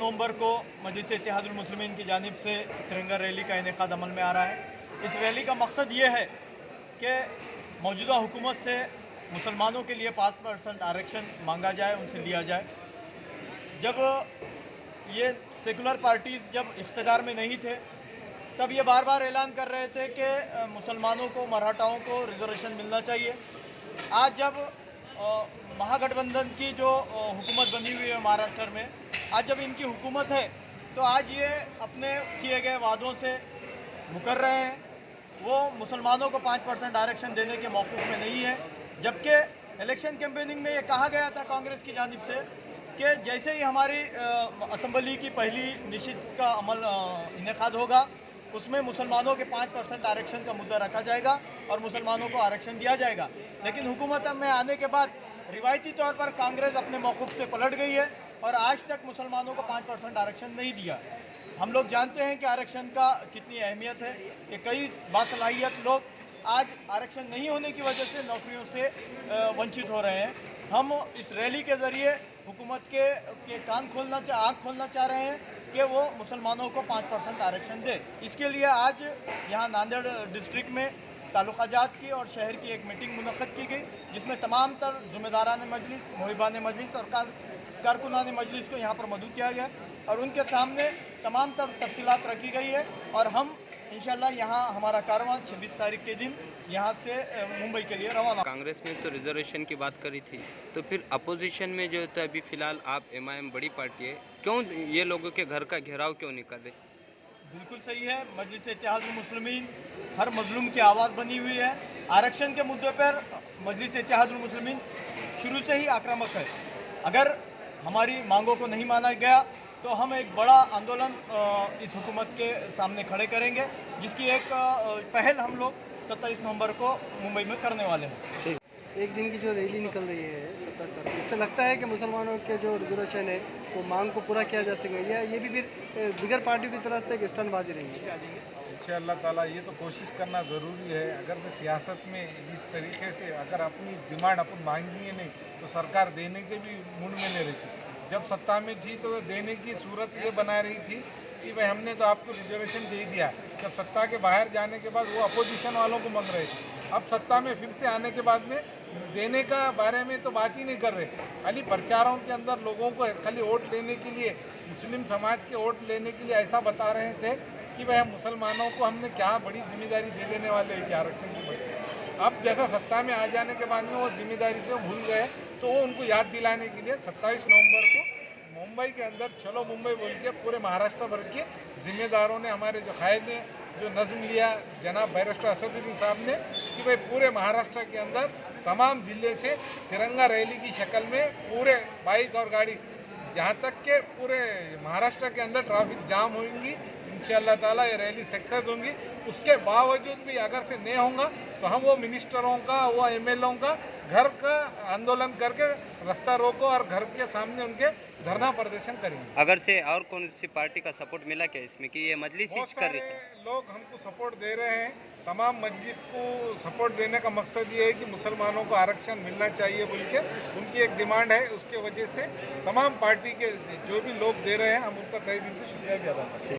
नवंबर को मजलिस इत्तेहादुल मुस्लिमीन की जानिब से तिरंगा रैली का इनेकाद अमल में आ रहा है। इस रैली का मकसद ये है कि मौजूदा हुकूमत से मुसलमानों के लिए 5% आरक्षण मांगा जाए, उनसे लिया जाए। जब ये सेकुलर पार्टी जब इख्तिदार में नहीं थे तब ये बार बार ऐलान कर रहे थे कि मुसलमानों को, मराठाओं को रिजर्वेशन मिलना चाहिए। आज जब महागठबंधन की जो हुकूमत बनी हुई है महाराष्ट्र में, आज जब इनकी हुकूमत है तो आज ये अपने किए गए वादों से मुकर रहे हैं। वो मुसलमानों को 5% आरक्षण देने के मौक़िफ़ में नहीं है, जबकि इलेक्शन कैंपेनिंग में ये कहा गया था कांग्रेस की जानिब से कि जैसे ही हमारी असम्बली की पहली निश्चित का अमल इनेकाद होगा उसमें मुसलमानों के 5% आरक्षण का मुद्दा रखा जाएगा और मुसलमानों को आरक्षण दिया जाएगा। लेकिन हुकूमत में आने के बाद रिवायती तौर पर कांग्रेस अपने मौक़िफ़ से पलट गई है और आज तक मुसलमानों को 5% आरक्षण नहीं दिया। हम लोग जानते हैं कि आरक्षण का कितनी अहमियत है कि कई बासलाहियत लोग आज आरक्षण नहीं होने की वजह से नौकरियों से वंचित हो रहे हैं। हम इस रैली के ज़रिए हुकूमत के आँख खोलना चाह रहे हैं कि वो मुसलमानों को 5% आरक्षण दे। इसके लिए आज यहाँ नांदेड़ डिस्ट्रिक्ट में तालुका जात की और शहर की एक मीटिंग मुनक़्क़द की गई, जिसमें तमाम तर ज़िम्मेदारान मजलिस, मुहिबान मजलिस और कारकुनान मजलिस को यहाँ पर मदऊ किया गया और उनके सामने तमाम तर तफसीलात रखी गई है। और हम इंशाल्लाह यहाँ हमारा कारवां 26 तारीख के दिन यहाँ से मुंबई के लिए रवाना। कांग्रेस ने तो रिजर्वेशन की बात करी थी, तो फिर अपोजिशन में जो है अभी फ़िलहाल आप MIM बड़ी पार्टी है, क्यों ये लोगों के घर का घेराव क्यों नहीं कर रहे? बिल्कुल सही है, मजलिस इत्तेहादुल मुस्लिमीन हर मजलूम की आवाज़ बनी हुई है। आरक्षण के मुद्दे पर मजलिस इत्तेहादुल मुस्लिमीन शुरू से ही आक्रामक है। अगर हमारी मांगों को नहीं माना गया तो हम एक बड़ा आंदोलन इस हुकूमत के सामने खड़े करेंगे, जिसकी एक पहल हम लोग 27 नवंबर को मुंबई में करने वाले हैं। एक दिन की जो रैली निकल रही है 27 तारीख, इससे लगता है कि मुसलमानों के जो रिजर्वेशन है वो मांग को पूरा किया जा सकेगा, या ये भी फिर दिगर पार्टियों की तरफ से एक स्टंटबाजी रहेगी? इंशाअल्लाह ताला ये तो कोशिश करना ज़रूरी है। अगर जो सियासत में इस तरीके से अगर अपनी डिमांड अपन मांगी नहीं तो सरकार देने के भी मूड में नहीं रहती। जब सत्ता में थी तो देने की सूरत ये बना रही थी कि भाई हमने तो आपको रिजर्वेशन दे दिया। जब सत्ता के बाहर जाने के बाद वो अपोजिशन वालों को मांग रहे थे। अब सत्ता में फिर से आने के बाद में देने का बारे में तो बात ही नहीं कर रहे। खाली प्रचारों के अंदर लोगों को खाली वोट लेने के लिए, मुस्लिम समाज के वोट लेने के लिए ऐसा बता रहे थे कि भाई मुसलमानों को हमने क्या बड़ी जिम्मेदारी दे देने वाले हैं कि आरक्षण की बड़ी। अब जैसा सत्ता में आ जाने के बाद में वो जिम्मेदारी से भूल गए, तो वो उनको याद दिलाने के लिए 27 नवंबर को मुंबई के अंदर चलो मुंबई बोल के पूरे महाराष्ट्र भर के जिम्मेदारों ने, हमारे जो कायद ने जो नज़्म लिया जनाब बैरिस्टर असदुद्दीन साहब ने कि भाई पूरे महाराष्ट्र के अंदर तमाम ज़िले से तिरंगा रैली की शक्ल में पूरे बाइक और गाड़ी, जहाँ तक के पूरे महाराष्ट्र के अंदर ट्रैफिक जाम होंगी। इंशाअल्लाह ताला ये रैली सक्सेस होंगी। उसके बावजूद भी अगर से नहीं होगा तो हम वो मिनिस्टरों का, वो MLOं का घर का आंदोलन करके रास्ता रोको और घर के सामने उनके धरना प्रदर्शन करेंगे। अगर से और कौन सी पार्टी का सपोर्ट मिला क्या इसमें कि ये मजलिस ही कर रही है? लोग हमको सपोर्ट दे रहे हैं। तमाम मजलिस को सपोर्ट देने का मकसद ये है कि मुसलमानों को आरक्षण मिलना चाहिए बोल के उनकी एक डिमांड है। उसके वजह से तमाम पार्टी के जो भी लोग दे रहे हैं हम उनका तहे दिल से शुक्रिया भी अदा करते हैं।